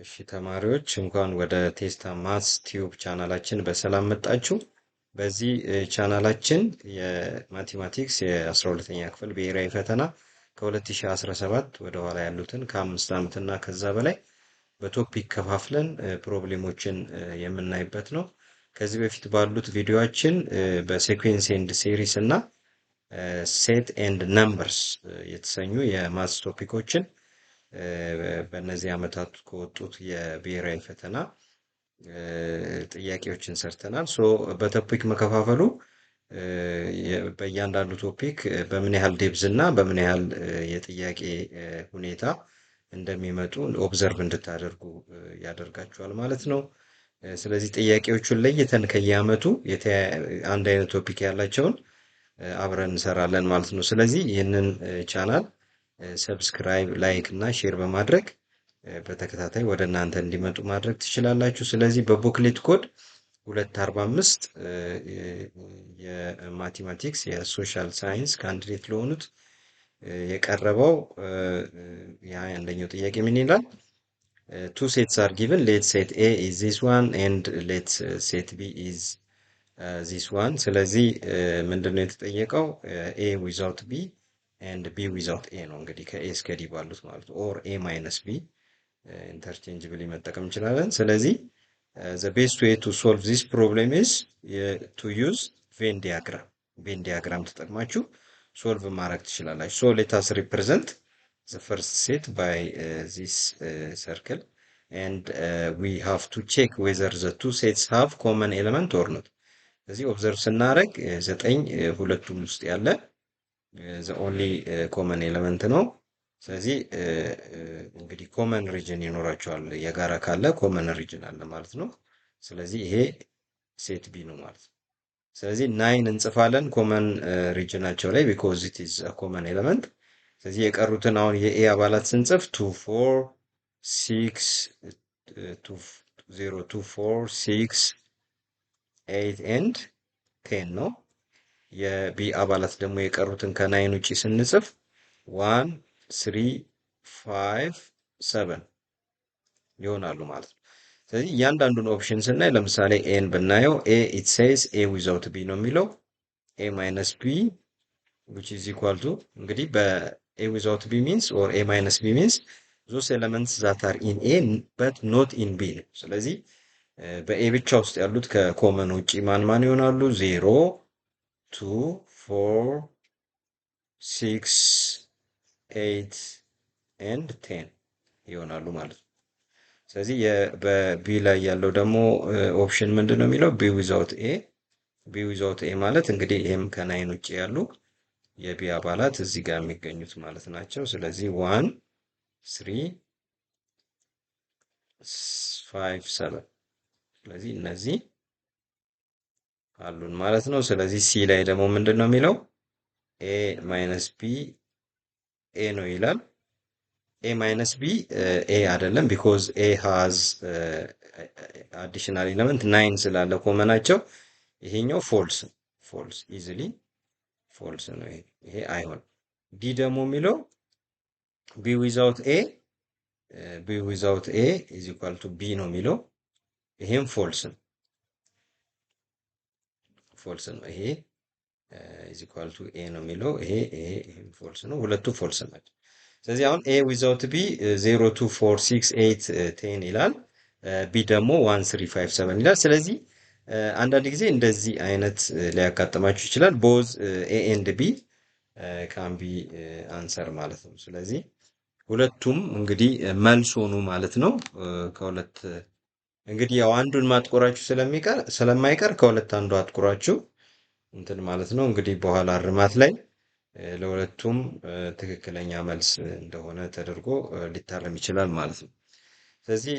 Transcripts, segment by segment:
እሺ ተማሪዎች እንኳን ወደ ቴስታ ማትስ ቲዩብ ቻናላችን በሰላም መጣችሁ። በዚህ ቻናላችን የማቴማቲክስ የ12ኛ ክፍል ብሔራዊ ፈተና ከ2017 ወደ ኋላ ያሉትን ከ5 ዓመት እና ከዛ በላይ በቶፒክ ከፋፍለን ፕሮብሌሞችን የምናይበት ነው። ከዚህ በፊት ባሉት ቪዲዮአችን በሴኩዌንስ ኤንድ ሴሪስ እና ሴት ኤንድ ነምበርስ የተሰኙ የማትስ ቶፒኮችን በእነዚህ ዓመታት ከወጡት የብሔራዊ ፈተና ጥያቄዎችን ሰርተናል። በቶፒክ መከፋፈሉ በእያንዳንዱ ቶፒክ በምን ያህል ዴብዝ እና በምን ያህል የጥያቄ ሁኔታ እንደሚመጡ ኦብዘርቭ እንድታደርጉ ያደርጋችኋል ማለት ነው። ስለዚህ ጥያቄዎቹን ለይተን ከየዓመቱ አንድ አይነት ቶፒክ ያላቸውን አብረን እንሰራለን ማለት ነው። ስለዚህ ይህንን ቻናል ሰብስክራይብ፣ ላይክ እና ሼር በማድረግ በተከታታይ ወደ እናንተ እንዲመጡ ማድረግ ትችላላችሁ። ስለዚህ በቡክሌት ኮድ 245 የማቴማቲክስ የሶሻል ሳይንስ ካንዲዴት ለሆኑት የቀረበው አንደኛው ጥያቄ ምን ይላል? two sets are given. Let set A is this one and let set B is this one. ስለዚህ ምንድነው የተጠየቀው? A without B and B without A ነው። እንግዲህ ከA እስከ D ባሉት ማለት ነው። or A minus B ኢንተርቼንጅብሊ መጠቀም እንችላለን። ስለዚህ the best way to solve this problem is to use Venn diagram. Venn diagram ተጠቅማችሁ ሶልቭ ማድረግ ትችላላችሁ። so let us represent the first set by this circle and we have to check whether the two sets have common element or not. ስለዚህ ኦብዘርቭ ስናደርግ 9 ሁለቱም ውስጥ ያለ the only common element ነው። ስለዚህ እንግዲህ ኮመን ሪጅን ይኖራቸዋል። የጋራ ካለ ኮመን ሪጅን አለ ማለት ነው። ስለዚህ ይሄ ሴት ቢ ነው ማለት ነው። ስለዚህ 9 እንጽፋለን ኮመን ሪጅናቸው ላይ because it is a common element። ስለዚህ የቀሩትን አሁን የኤ አባላት ስንጽፍ 2 4 6 0 2 4 6 8 and 10 ነው። የቢ አባላት ደግሞ የቀሩትን ከናይን ውጪ ስንጽፍ 1 3 5 7 ይሆናሉ ማለት ነው። ስለዚህ እያንዳንዱን ኦፕሽን ስናይ ለምሳሌ ኤን ብናየው ኤ it says a without b ነው የሚለው a minus b which is equal to እንግዲህ በa without b means or a minus b means those elements that are in a but not in b ነው። ስለዚህ በኤ ብቻ ውስጥ ያሉት ከኮመን ውጪ ማን ይሆናሉ? 0 2 4 6 8 and 10 ይሆናሉ ማለት ነው። ስለዚህ በቢ ላይ ያለው ደግሞ ኦፕሽን ምንድነው የሚለው ቢ ዊዛውት ኤ። ቢ ዊዛውት ኤ ማለት እንግዲህ ይሄም ከናይን ውጪ ያሉ የቢ አባላት እዚህ ጋር የሚገኙት ማለት ናቸው። ስለዚህ 1 3 5 7 ስለዚህ እነዚህ አሉን ማለት ነው። ስለዚህ ሲ ላይ ደግሞ ምንድነው የሚለው ኤ ማይነስ ቢ ኤ ነው ይላል። ኤ ማይነስ ቢ ኤ አይደለም because ኤ has additional element 9 ስላለ ኮመናቸው ይሄኛው ፎልስ ኢዚሊ ፎልስ ነው። ይሄ አይሆን። ዲ ደግሞ የሚለው ቢ ዊዛውት ኤ is equal to ቢ ነው የሚለው ይሄም ፎልስ ነው። ይሄ is equal to a ነው የሚለው ይሄም ፎልስ ነው። ሁለቱ ፎልስ ናቸው። ስለዚህ አሁን a without b 0 2 4 6 8 10 ይላል። b ደግሞ 1 3 5 7 ይላል። ስለዚህ አንዳንድ ጊዜ እንደዚህ አይነት ሊያጋጥማችሁ ይችላል። both a and b can be answer ማለት ነው። ስለዚህ ሁለቱም እንግዲህ መልስ ሆኑ ማለት ነው። ከሁለት እንግዲህ ያው አንዱን ማጥቆራችሁ ስለማይቀር ከሁለት አንዱ አጥቆራችሁ እንትን ማለት ነው። እንግዲህ በኋላ እርማት ላይ ለሁለቱም ትክክለኛ መልስ እንደሆነ ተደርጎ ሊታረም ይችላል ማለት ነው። ስለዚህ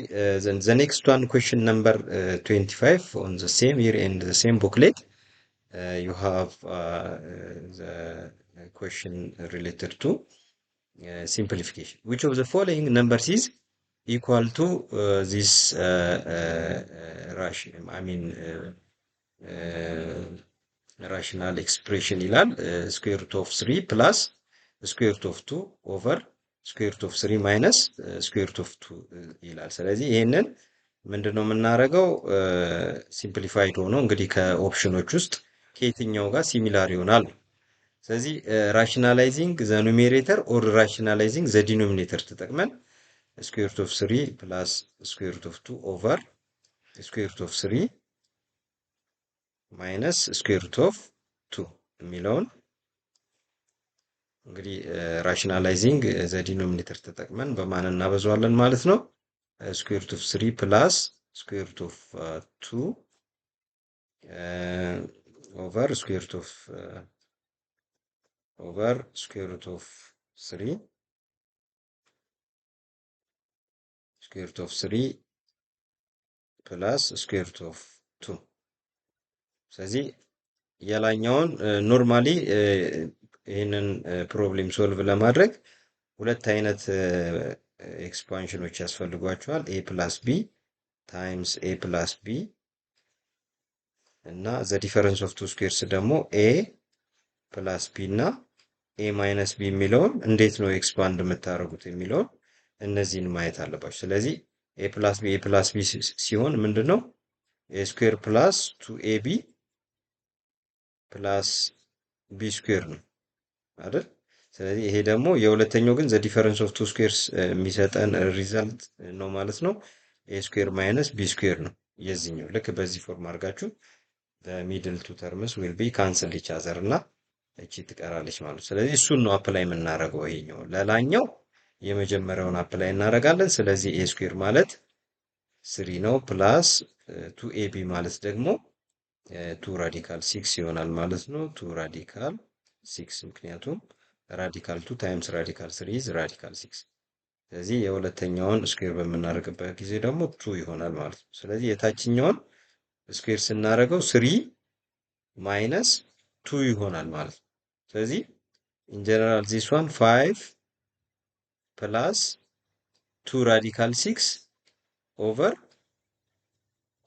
the next one question number 25 on the same year and the same booklet you have the question related to simplification. Which of the following numbers is equal to this rational expression ይላል square root of 3 plus square root of 2 over ስኩዌር ሩት ኦፍ 3 ማይነስ ስኩዌር ሩት ኦፍ 2 ይላል። ስለዚህ ይሄንን ምንድነው የምናደርገው? ሲምፕሊፋይድ ሆኖ እንግዲህ ከኦፕሽኖች ውስጥ ከየትኛው ጋር ሲሚላር ይሆናል። ስለዚህ ራሽናላይዚንግ ዘ ኑሜሬተር ኦር ራሽናላይዚንግ ዘ ዲኖሚኔተር ተጠቅመን ስኩዌር ሩት ኦፍ 3 ፕላስ ስኩዌር ሩት ኦፍ 2 ኦቨር ስኩዌር ሩት ኦፍ 3 ማይነስ ስኩዌር ሩት ኦፍ 2 የሚለውን እንግዲህ ራሽናላይዚንግ ዘ ዲኖሚኔተር ተጠቅመን በማን እናበዛዋለን ማለት ነው? ስኩዌር ሩት ኦፍ 3 ፕላስ ስኩዌር ሩት ኦፍ 2 ኦቨር ስኩዌር ሩት ኦፍ ስኩዌር ሩት ኦፍ 3 ስኩዌር ሩት ኦፍ 3 ፕላስ ስኩዌር ሩት ኦፍ 2። ስለዚህ የላኛውን ኖርማሊ ይህንን ፕሮብሌም ሶልቭ ለማድረግ ሁለት አይነት ኤክስፓንሽኖች ያስፈልጓቸዋል። ኤ ፕላስ ቢ ታይምስ ኤ ፕላስ ቢ እና ዘ ዲፈረንስ ኦፍ ቱ ስኩዌርስ ደግሞ ኤ ፕላስ ቢ እና ኤ ማይነስ ቢ የሚለውን እንዴት ነው ኤክስፓንድ የምታደርጉት የሚለውን እነዚህን ማየት አለባቸው። ስለዚህ ኤ ፕላስ ቢ ሲሆን ምንድን ነው? ኤ ስኩዌር ፕላስ ቱ ኤ ቢ ፕላስ ቢ ስኩዌር ነው አይደል? ስለዚህ ይሄ ደግሞ የሁለተኛው ግን ዘ ዲፈረንስ ኦፍ ቱ ስኩዌርስ የሚሰጠን ሪዛልት ነው ማለት ነው። ኤ ስኩዌር ማይነስ ቢ ስኩዌር ነው የዚህኛው። ልክ በዚህ ፎርም አድርጋችሁ ሚድል ቱ ተርምስ ዊል ቢ ካንስል ኢች አዘር እና እቺ ትቀራለች ማለት ነው። ስለዚህ እሱን ነው አፕላይ የምናደርገው። ይሄኛው ለላኛው የመጀመሪያውን አፕላይ እናደርጋለን። ስለዚህ ኤ ስኩዌር ማለት 3 ነው ፕላስ ቱ ኤ ቢ ማለት ደግሞ 2 ራዲካል 6 ይሆናል ማለት ነው። 2 ራዲካል 6 ምክንያቱም ራዲካል 2 ታይምስ ራዲካል 3 ኢዝ ራዲካል 6። ስለዚህ የሁለተኛውን ስኩዌር በምናደርግበት ጊዜ ደግሞ 2 ይሆናል ማለት ነው። ስለዚህ የታችኛውን ስኩዌር ስናደርገው 3 ማይነስ 2 ይሆናል ማለት ነው። ስለዚህ ኢን ጀነራል ዚስ ዋን 5 ፕላስ 2 ራዲካል 6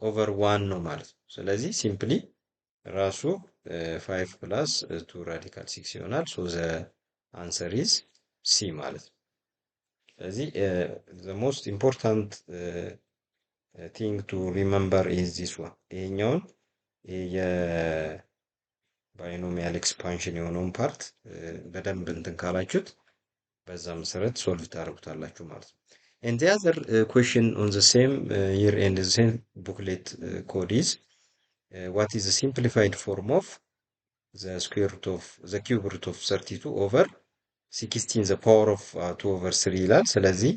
ኦቨር 1 ነው ማለት ነው። ስለዚህ ሲምፕሊ ራሱ 5 ፕላስ 2 ራዲካል 6 ይሆናል። ሶ ዘ አንሰር ኢዝ ሲ ማለት ነው። ስለዚህ ዘ ሞስት ኢምፖርታንት ቲንግ ቱ ሪመምበር ኢዝ ዚስ ዋን። ይሄኛውን የባይኖሚያል ኤክስፓንሽን የሆነውን ፓርት በደንብ እንትን ካላችሁት በዛ መሰረት ሶልቭ ታደርጉታላችሁ ማለት ነው። And the other question on the same year and the same booklet code is what is the simplified form of the square root of the cube root of 32 over 16 the power of 2 over 3 ይላል። ስለዚህ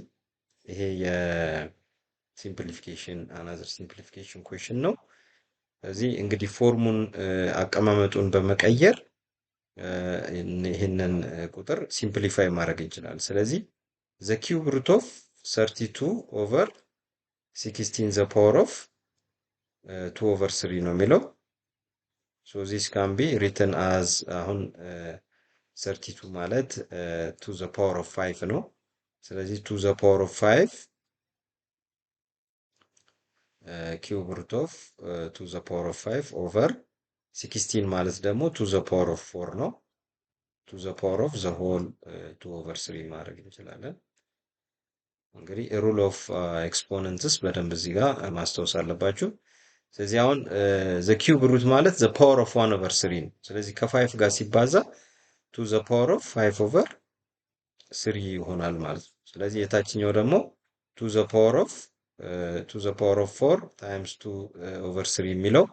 ይሄ የሲምፕሊፊኬሽን another simplification question ነው። ስለዚህ እንግዲህ ፎርሙን አቀማመጡን በመቀየር ይህንን ቁጥር ሲምፕሊፋይ ማድረግ እንችላለን። ስለዚህ the cube root of 32 over 16 the power of 2 over 3 ነው የሚለው። so this can be written as አሁን 32 ማለት 2 the power of 5 ነው። ስለዚህ 2 the power of 5 cube root of 2 the power of 5 over 16 ማለት ደግሞ 2 the power of 4 ነው። 2 the power of the whole 2 over 3 ማድረግ እንችላለን። እንግዲህ ሩል ኦፍ ኤክስፖነንትስ በደንብ እዚህ ጋር ማስታወስ አለባችሁ። ስለዚህ አሁን ዘ ኪዩብ ሩት ማለት ዘ ፓወር ኦፍ 1 ኦቨር 3 ነው። ስለዚህ ከ5 ጋር ሲባዛ ቱ ዘ ፓወር ኦፍ 5 ኦቨር 3 ይሆናል ማለት ነው። ስለዚህ የታችኛው ደግሞ ቱ ዘ ፓወር ኦፍ 4 ታይምስ 2 ኦቨር 3 የሚለው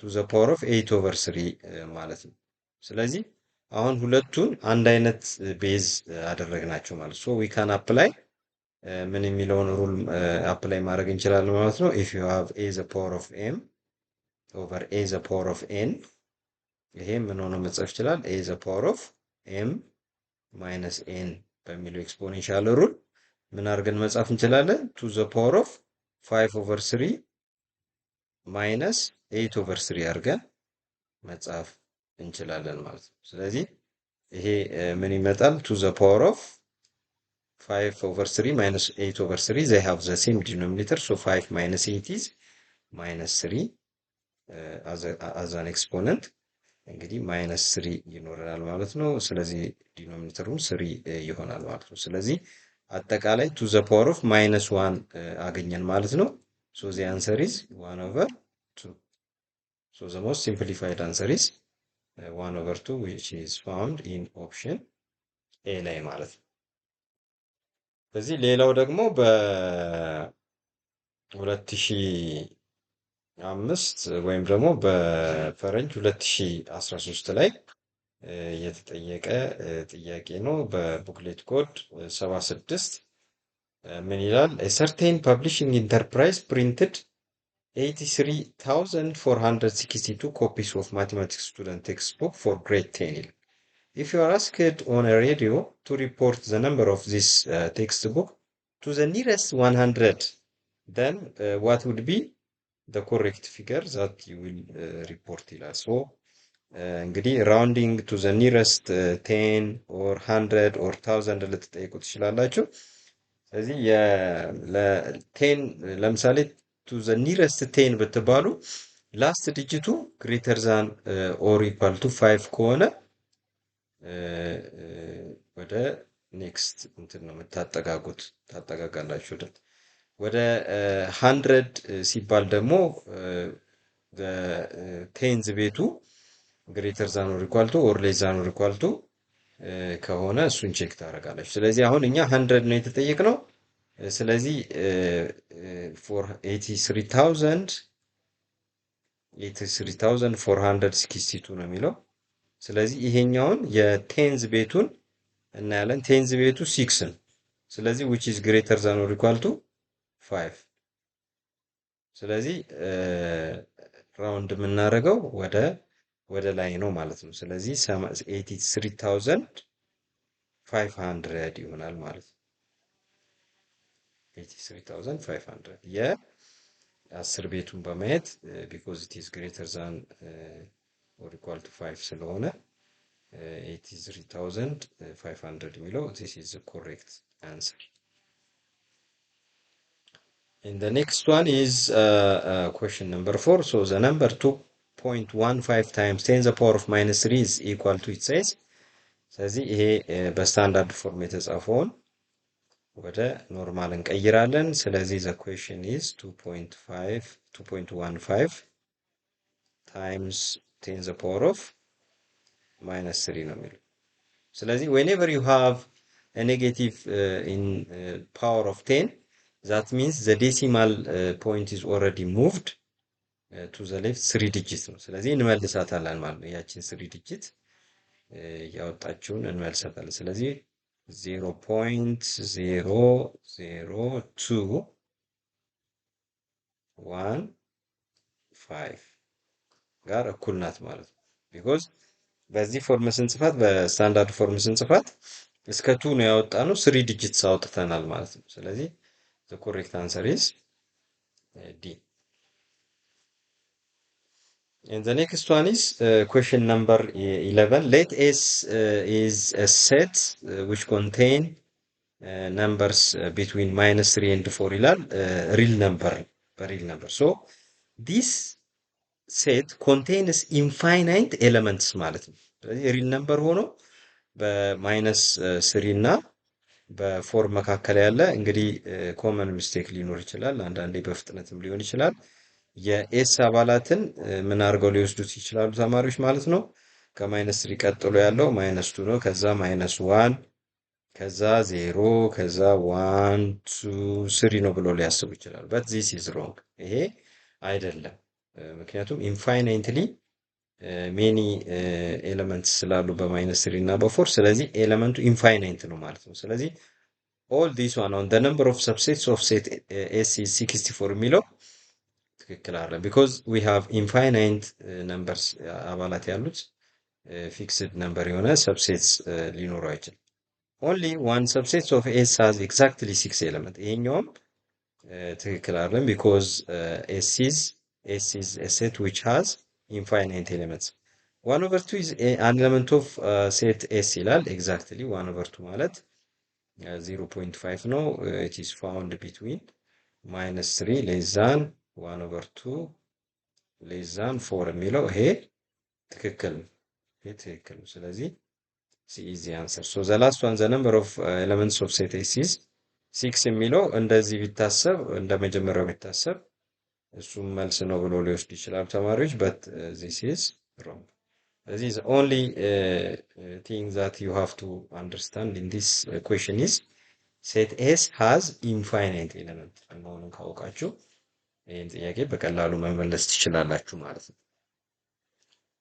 ቱ ዘ ፓወር ኦፍ 8 ኦቨር 3 ማለት ነው። ስለዚህ አሁን ሁለቱን አንድ አይነት ቤዝ አደረግናቸው ማለት ሶ ዊ ካን አፕላይ ምን የሚለውን ሩል አፕላይ ማድረግ እንችላለን ማለት ነው። ኢፍ ዩ ሃቭ a the power of m over a the power of n ይሄ ምን ሆኖ መጻፍ ይችላል? a the power of m minus n በሚለው ኤክስፖኔንሻል ሩል ምን አድርገን መጻፍ እንችላለን? to the power of 5 over 3 minus 8 over 3 አድርገን መጻፍ እንችላለን ማለት ነው። ስለዚህ ይሄ ምን ይመጣል? to the power of 5 over 3 minus 8 over 3 they have the same denominator, so 5 minus 8 is minus 3 as an exponent, እንግዲህ ማይነስ 3 ይኖረናል ማለት ነው። ስለዚህ ዲኖሚኔተሩም 3 ይሆናል ማለት ነው። ስለዚህ አጠቃላይ ቱ ዘ ፓወር ኦፍ ማይነስ 1 አገኘን ማለት ነው። ሶ ዘ አንሰር ኢዝ 1 ኦቨር 2። ሶ ዘ ሞስት ሲምፕሊፋይድ አንሰር ኢዝ 1 ኦቨር 2 which is found in option ኤ ላይ ማለት ነው። ስለዚህ ሌላው ደግሞ በ2005 ወይም ደግሞ በፈረንጅ 2013 ላይ የተጠየቀ ጥያቄ ነው። በቡክሌት ኮድ 76 ምን ይላል? A certain publishing enterprise printed 83,462 copies of mathematics student textbook for grade 10 ይላል። If you are asked on a radio to report the number of this textbook to the nearest 100, then what would be the correct figure that you will report ይላል። So እንግዲህ rounding to the nearest 10 or 100 or 1000 ልትጠይቁ ትችላላችሁ። ስለዚህ ለ10 ለምሳሌ to the nearest 10 ብትባሉ ላስት ዲጂቱ greater than or equal to 5 ከሆነ ወደ ኔክስት እንትን ነው የምታጠጋጉት ታጠጋጋላችሁ። ወደ 100 ሲባል ደግሞ ቴንዝ ቤቱ ግሬተር ዛን ኦር ኢኳል ቱ ኦር ሌስ ዛን ኦር ኢኳል ቱ ከሆነ እሱን ቼክ ታደርጋላችሁ። ስለዚህ አሁን እኛ 100 ነው የተጠየቅነው። ስለዚህ for 83,462 ነው የሚለው። ስለዚህ ይሄኛውን የቴንዝ ቤቱን እናያለን። ቴንዝ ቤቱ 6 ነው። ስለዚህ which is greater than or equal to 5። ስለዚህ ራውንድ የምናደርገው ወደ ላይ ነው ማለት ነው። ስለዚህ 83,500 ይሆናል ማለት ነው። 83,500 የ10 ቤቱን በማየት because it is greater than or equal to 5 ስለሆነ 83,500 የሚለው this is the correct answer. And the next one is question number 4. So the number 2.15 times 10 the power of minus 3 is equal to it says. ስለዚህ ይሄ በስታንዳርድ ፎርም የተጻፈውን ወደ ኖርማል እንቀይራለን። ስለዚህ the question is 2.15 times 10 the power of minus 3 ነው የሚለው። ስለዚህ whenever you have a negative in power of 10, that means the decimal point is already moved to the left 3 digits ነው። ስለዚህ እንመልሳታለን ማለት ነው። ያችን 3 ዲጂት ያወጣችውን እንመልሳታለን። ስለዚህ 0.00215 ጋር እኩል ናት ማለት ነው። ቢኮዝ በዚህ ፎርም ስንጽፋት በስታንዳርድ ፎርም ስንጽፋት እስከ 2 ነው ያወጣነው 3 ዲጂትስ አውጥተናል ማለት ነው። ስለዚህ the correct answer is D. And the next one is question number 11. Let S is a set which contain numbers between minus 3 and 4 ይላል። real number. So this set contains infinite elements ማለት ነው። ስለዚህ real number ሆኖ በማይነስ 3 እና በ4 መካከል ያለ እንግዲህ ኮመን ሚስቴክ ሊኖር ይችላል። አንዳንዴ በፍጥነትም ሊሆን ይችላል። የኤስ አባላትን ምን አድርገው ሊወስዱት ይችላሉ ተማሪዎች ማለት ነው። ከማይነስ 3 ቀጥሎ ያለው ማይነስ 2 ነው። ከዛ ማይነስ 1 ከዛ 0 ከዛ 1 2 3 ነው ብሎ ሊያስቡ ይችላሉ። but this is wrong። ይሄ አይደለም። ምክንያቱም ኢንፋይናይትሊ ሜኒ ኤሌመንትስ ስላሉ በማይነስ 3 እና በ4 ስለዚህ ኤሌመንቱ ኢንፋይናይት ነው ማለት ነው። ስለዚህ all this one on the number of subsets of set S is 64 የሚለው ትክክል አይደለም። because we have infinite numbers አባላት ያሉት ፊክስድ ነምበር የሆነ ሰብሴትስ ሊኖረው አይችልም። only one subset of S has exactly 6 elements። ይሄኛውም ትክክል አይደለም because S is a set which has infinite elements. 1/2 is an element of set S ይላል። exactly 1/2 ማለት 0.5 ነው። it is found between minus 3 less than 1/2 less than 4 የሚለው ይሄ ትክክል ነው። ይህ ትክክል ነው። ስለዚህ ሲ ኢዝ ዘ አንሰር። ሶ ዘ ላስት ዋን ዘ ነምበር ኦፍ ኤሌመንትስ ኦፍ ሴት ኤስ ኢዝ 6 የሚለው እንደዚህ ቢታሰብ እንደ መጀመሪያው ቢታሰብ እሱም መልስ ነው ብሎ ሊወስድ ይችላል ተማሪዎች። በት ዚስ ኢዝ ሮንግ። ስለዚህ ዘ ኦንሊ ቲንግ ዛት ዩ ሃቭ ቱ አንደርስታንድ ኢን ዲስ ኩዌሽን ኢዝ ሴት ኤስ ሃዝ ኢንፋይናይት ኤሌመንት መሆኑን ካወቃችሁ ይህን ጥያቄ በቀላሉ መመለስ ትችላላችሁ ማለት ነው።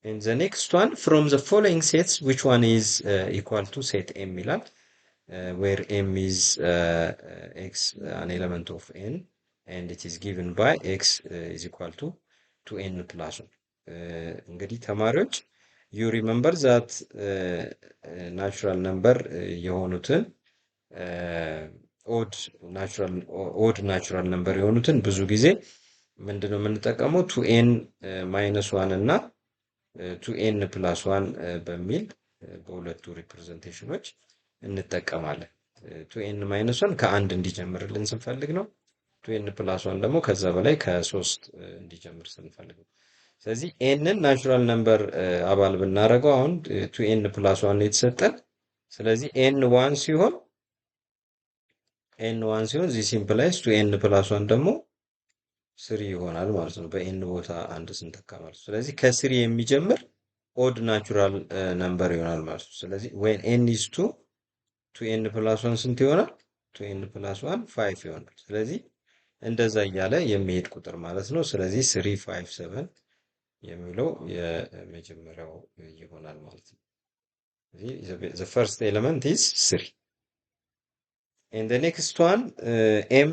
And the next one, from the following sets, which one is equal to set M ይላል where M is x an element of n and it is given by x is equal to n plus 1. እንግዲህ ተማሪዎች you remember that natural number የሆኑትን odd natural number የሆኑትን ብዙ ጊዜ ምንድነው የምንጠቀመው 2n minus 1 እና 2n plus 1 በሚል በሁለቱ ሪፕሬዘንቴሽኖች እንጠቀማለን። 2n minus 1 ከአንድ እንዲጀምርልን ስንፈልግ ነው። 2n plus 1 ደግሞ ከዛ በላይ ከ3 እንዲጀምር ስንፈልግ ነው። ስለዚህ ኤንን ናቹራል ነምበር አባል ብናደርገው አሁን 2n plus 1 የተሰጠን። ስለዚህ n1 ሲሆን this implies 2n plus 1 ደግሞ 3 ይሆናል ማለት ነው። በኤን ቦታ አንድ ስንተካ ማለት ነው። ስለዚህ ከ3 የሚጀምር ኦድ ናቹራል ነምበር ይሆናል ማለት ነው። ስለዚህ when n is 2 2n plus 1 ስንት ይሆናል? 2n plus 1 5 ይሆናል። ስለዚህ እንደዛ እያለ የሚሄድ ቁጥር ማለት ነው። ስለዚህ 3 5 7 የሚለው የመጀመሪያው ይሆናል ማለት ነው። ስለዚህ the first element is 3. And the next one, M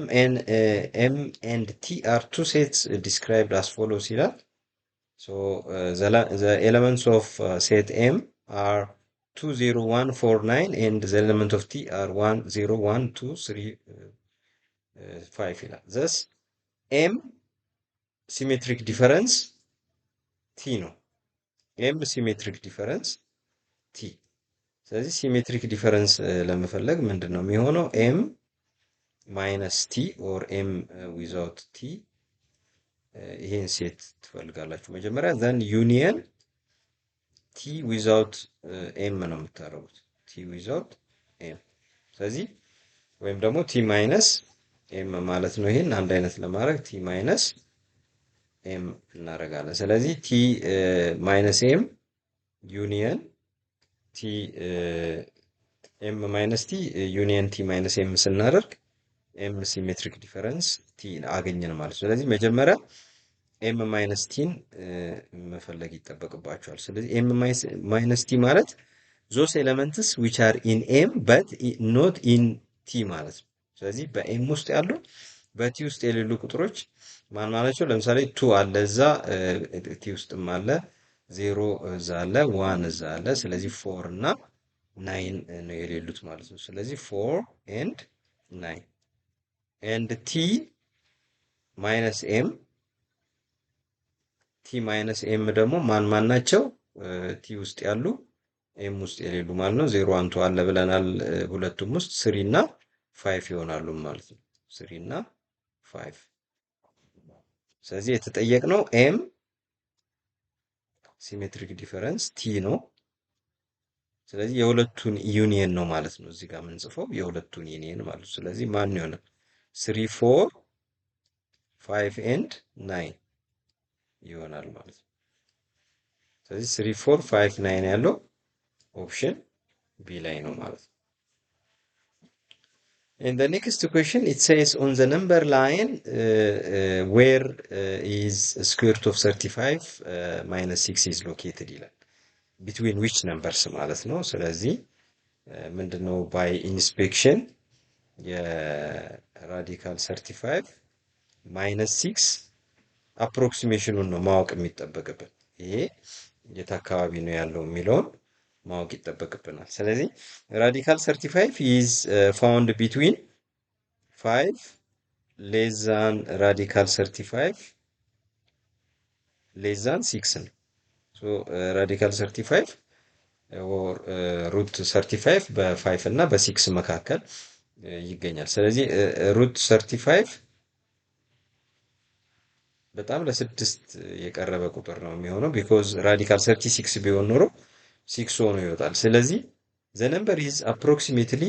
and T are two sets described as follows here. So the elements of set M are 2 0 1 4 9 and the element of T are 1 0 1 2 3 5 here. Thus M symmetric difference T no. M symmetric difference T. ስለዚህ ሲሜትሪክ ዲፈረንስ ለመፈለግ ምንድነው የሚሆነው? m ማይነስ ቲ ኦር m ዊዛውት ቲ ይሄን ሴት ትፈልጋላችሁ መጀመሪያ። ዘን ዩኒየን ቲ ዊዛውት m ነው የምታደርጉት። ቲ ዊዛውት m። ስለዚህ ወይም ደግሞ ቲ ማይነስ m ማለት ነው። ይሄን አንድ አይነት ለማድረግ ቲ ማይነስ m እናደርጋለን። ስለዚህ ቲ ማይነስ m ዩኒየን ቲ ኤም ማይነስ ቲ ዩኒየን ቲ ማይነስ ኤም ስናደርግ ኤም ሲሜትሪክ ዲፈረንስ ቲ አገኘን ማለት ነው። ስለዚህ መጀመሪያ ኤም ማይነስ ቲን መፈለግ ይጠበቅባቸዋል። ስለዚህ ኤም ማይነስ ቲ ማለት ዞስ ኤሌመንትስ ዊች አር ኢን ኤም በት ኖት ኢን ቲ ማለት ነው። ስለዚህ በኤም ውስጥ ያሉ በቲ ውስጥ የሌሉ ቁጥሮች ማን ናቸው? ለምሳሌ ቱ አለ እዛ ቲ ውስጥም አለ 0 እዛ አለ 1 እዛ አለ። ስለዚህ 4 እና 9 ነው የሌሉት ማለት ነው። ስለዚህ 4 and 9 and t minus m ደግሞ ማን ናቸው? ቲ ውስጥ ያሉ ኤም ውስጥ የሌሉ ማለት ነው። 0 1 አለ ብለናል ሁለቱም ውስጥ 3 እና 5 ይሆናሉ ማለት ነው። 3 እና 5 ስለዚህ የተጠየቅነው ኤም ሲሜትሪክ ዲፈረንስ ቲ ነው። ስለዚህ የሁለቱን ዩኒየን ነው ማለት ነው። እዚህ ጋር የምንጽፈው የሁለቱን ዩኒየን ማለት ነው። ስለዚህ ማን ይሆናል? 3 4 5 and 9 ይሆናል ማለት ነው። ስለዚህ 3 4 5 9 ያለው ኦፕሽን ቢ ላይ ነው ማለት ነው። In the next question, it says on the number line where is square root of 35 minus 6 is located ይላል። Between which numbers ማለት ነው። ስለዚህ ምንድነው by inspection የራዲካል 35 minus 6 አፕሮክሲሜሽኑን ነው ማወቅ የሚጠበቅብን። ይሄ የት አካባቢ ነው ያለው የሚለውን ማወቅ ይጠበቅብናል። ስለዚህ ራዲካል 35 is found between 5 less than radical 35 less than 6 ነው። so radical 35 or root 35 በ5 እና በ6 መካከል ይገኛል። ስለዚህ root 35 በጣም ለ6 የቀረበ ቁጥር ነው የሚሆነው because radical 36 ቢሆን ኖሮ 6 ሆኖ ይወጣል። ስለዚህ ዘ ነምበር ኢዝ አፕሮክሲሜትሊ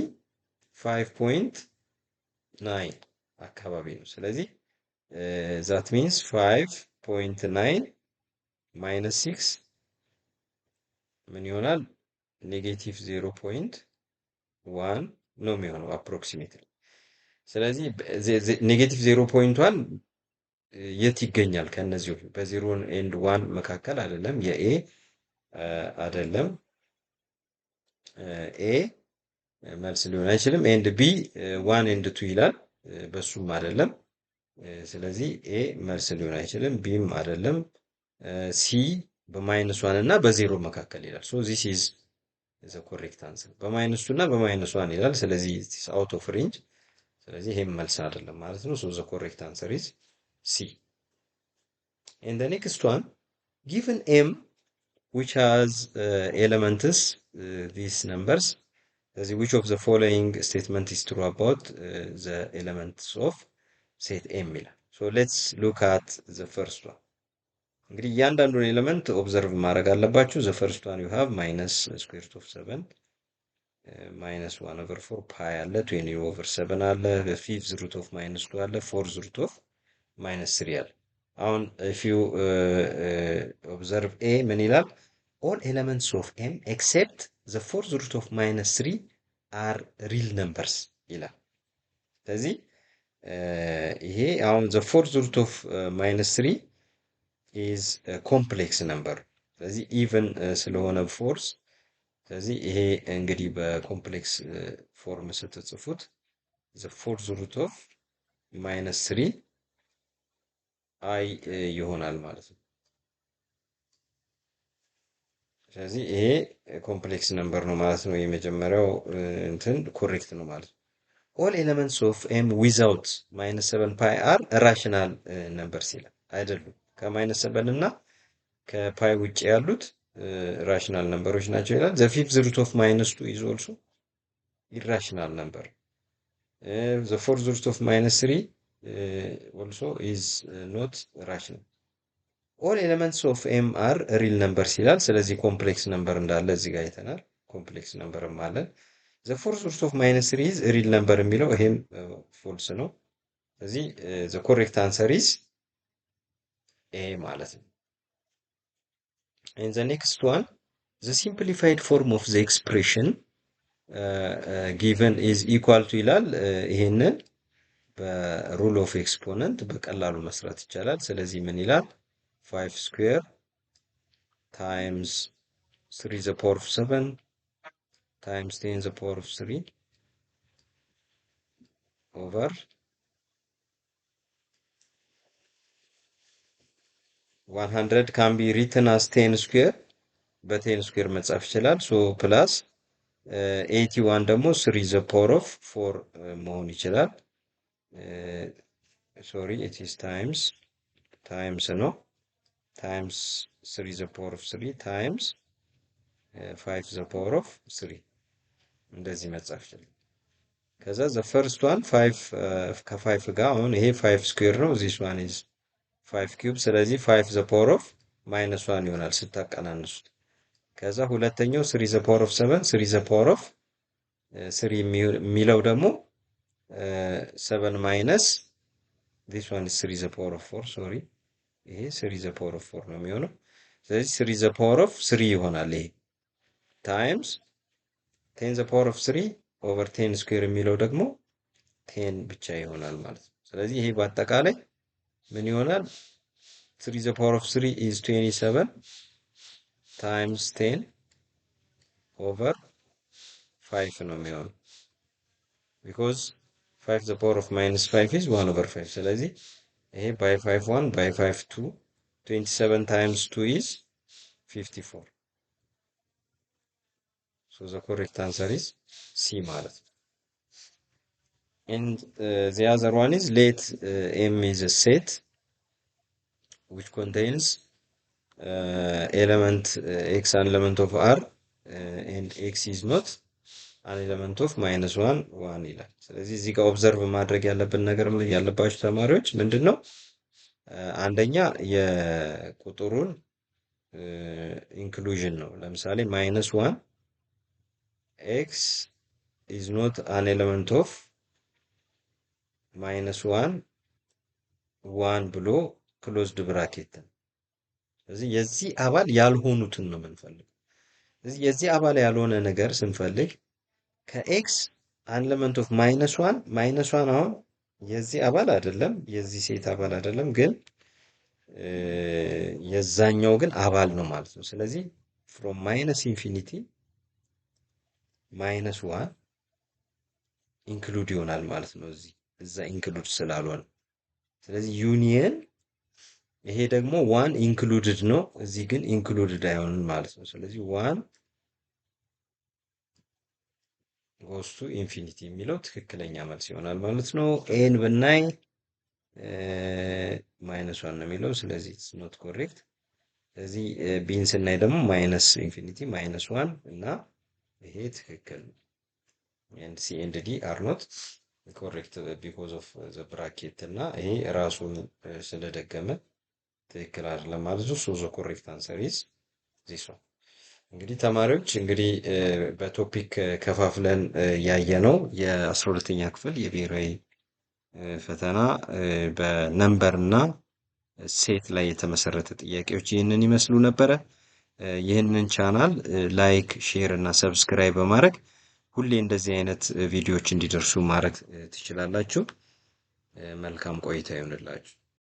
5.9 አካባቢ ነው። ስለዚህ ዛት ሚንስ 5.9 ማይነስ 6 ምን ይሆናል? ኔጌቲቭ 0.1 ነው የሚሆነው አፕሮክሲሜትሊ። ስለዚህ ኔጌቲቭ 0.1 የት ይገኛል? ከነዚህ በ0 ኤንድ 1 መካከል አይደለም። የኤ አይደለም። ኤ መልስ ሊሆን አይችልም። ኤንድ ቢ 1 ኤንድ 2 ይላል፣ በሱም አይደለም። ስለዚህ ኤ መልስ ሊሆን አይችልም። ቢም አይደለም። ሲ በማይነስ 1 እና በ0 መካከል ይላል። ሶ ዚስ ኢዝ ዘ ኮሬክት አንሰር። በማይነስ 2 እና በማይነስ 1 ይላል። ስለዚህ ኢትስ አውት ኦፍ ሬንጅ። ስለዚህ ይሄም መልስ አይደለም ማለት ነው። ሶ ዘ ኮሬክት አንሰር ኢዝ ሲ። ኤንድ ዘ ኔክስት ዋን ጊቭን ኤም which has elements these numbers. ስለዚህ which of the following statement is true about the elements of set M ይላል። so let's look at the first one. እንግዲህ እያንዳንዱን ኤሌመንት ኦብዘርቭ ማድረግ አለባችሁ። the first one you have minus square root of 7 minus 1 over 4 pi አለ 20 over 7 አለ fifth root of minus 2 አለ fourth root of minus 3 አለ። አሁን if you observe A ምን ይላል? all elements of M except the fourth root of minus 3 are real numbers ይላል። ስለዚህ ይሄ አሁን the fourth root of minus 3 is a complex number። ስለዚህ even ስለሆነ ፎርስ፣ ስለዚህ ይሄ እንግዲህ በኮምፕሌክስ ፎርም ስትጽፉት the fourth root of minus 3 I ይሆናል ማለት ነው። ስለዚህ ይሄ ኮምፕሌክስ ነምበር ነው ማለት ነው። የመጀመሪያው እንትን ኮሬክት ነው ማለት ነው። all elements of M without minus 7 pi are rational numbers ይላል። አይደሉም። ከማይነስ 7 እና ከፓይ ውጭ ያሉት ራሽናል ነምበሮች ናቸው ይላል። the fifth root of minus 2 is also irrational number. the fourth root of minus 3 also is not rational. all elements of M are real numbers ይላል። ስለዚህ ኮምፕሌክስ ነምበር እንዳለ እዚህ ጋር አይተናል። ኮምፕሌክስ ነምበርም አለ። the fourth root of minus 3 is real number የሚለው ይሄም ፎልስ ነው። ስለዚህ the correct answer is A ማለት ነው። and the next one the simplified form of the expression given is equal to ይላል። ይሄንን በሩል ኦፍ ኤክስፖነንት በቀላሉ መስራት ይቻላል። ስለዚህ ምን ይላል? 5 square times 3 the power of 7 times 10 the power of 3 over 100 can be written as 10 square በ10 square መጻፍ ይችላል። ሶ ፕላስ 81 ደግሞ 3 the power of 4 መሆን ይችላል። ሶሪ it is times ነው times 3 the power of 3 times 5 the power of 3 እንደዚህ መጻፍ ይችላል። ከዛ the first one 5 ከ5 ጋር አሁን ይሄ 5 square ነው። this one is 5 cube። ስለዚህ 5 the power of minus 1 ይሆናል ስታቀናንሱት። ከዛ ሁለተኛው 3 the power of 7 3 the power of 3 የሚለው ደግሞ 7 minus this one is 3 the power of 4 sorry ይሄ 3 the power of 4 ነው የሚሆነው። ስለዚህ 3 the power of 3 ይሆናል። ይሄ times 10 the power of 3 over 10 square የሚለው ደግሞ 10 ብቻ ይሆናል ማለት ነው። ስለዚህ ይሄ በአጠቃላይ ምን ይሆናል? 3 the power of 3 is 27 times 10 over 5 ነው የሚሆነው because 5 the power of minus 5 is 1 over 5 ስለዚህ ይሄ by 5 1 by 5 2 27 times 2 is 54 so the correct answer is C ማለት ነው። and the other one is let M is a set which contains element x an element of R and x is not an element of minus 1 1 ይላል። ስለዚህ እዚህ ጋር ኦብዘርቭ ማድረግ ያለብን ነገር ያለባችሁ ተማሪዎች ምንድነው? አንደኛ የቁጥሩን ኢንክሉዥን ነው። ለምሳሌ ማይነስ ዋን ኤክስ ኢዝ ኖት አን ኤሌመንት ኦፍ ማይነስ ዋን ብሎ ክሎዝድ ብራኬት። ስለዚህ የዚህ አባል ያልሆኑትን ነው የምንፈልገው። ስለዚህ የዚህ አባል ያልሆነ ነገር ስንፈልግ ከኤክስ አን ኤሌመንት ኦፍ ማይነስ ዋን አሁን የዚህ አባል አይደለም፣ የዚህ ሴት አባል አይደለም፣ ግን የዛኛው ግን አባል ነው ማለት ነው። ስለዚህ ፍሮም ማይነስ ኢንፊኒቲ ማይነስ ዋን ኢንክሉድ ይሆናል ማለት ነው። እዛ ኢንክሉድ ስላልሆነ ስለዚህ ዩኒየን ይሄ ደግሞ ዋን ኢንክሉድድ ነው፣ እዚህ ግን ኢንክሉድድ አይሆንም ማለት ነው። ስለዚህ ዋን ጎስ ቱ ኢንፊኒቲ የሚለው ትክክለኛ መልስ ይሆናል ማለት ነው። ኤን ብናይ ማይነስ ዋን ነው የሚለው፣ ስለዚህ ኢትስ ኖት ኮሬክት። ስለዚህ ቢን ስናይ ደግሞ ማይነስ ኢንፊኒቲ ማይነስ ዋን እና ይሄ ትክክል ነው። ኤንድ ሲ ኤንድ ዲ አር ኖት ኮሬክት ቢኮዝ ኦፍ ዘ ብራኬት እና ይሄ ራሱን ስለደገመ ትክክል አይደለም ማለት ነው። ሶ ዘ ኮሬክት አንሰር ኢዝ ዚስ ዋን። እንግዲህ ተማሪዎች እንግዲህ በቶፒክ ከፋፍለን ያየነው የ12ኛ ክፍል የብሔራዊ ፈተና በነምበር እና ሴት ላይ የተመሰረተ ጥያቄዎች ይህንን ይመስሉ ነበረ። ይህንን ቻናል ላይክ፣ ሼር እና ሰብስክራይብ በማድረግ ሁሌ እንደዚህ አይነት ቪዲዮዎች እንዲደርሱ ማድረግ ትችላላችሁ። መልካም ቆይታ ይሆንላችሁ።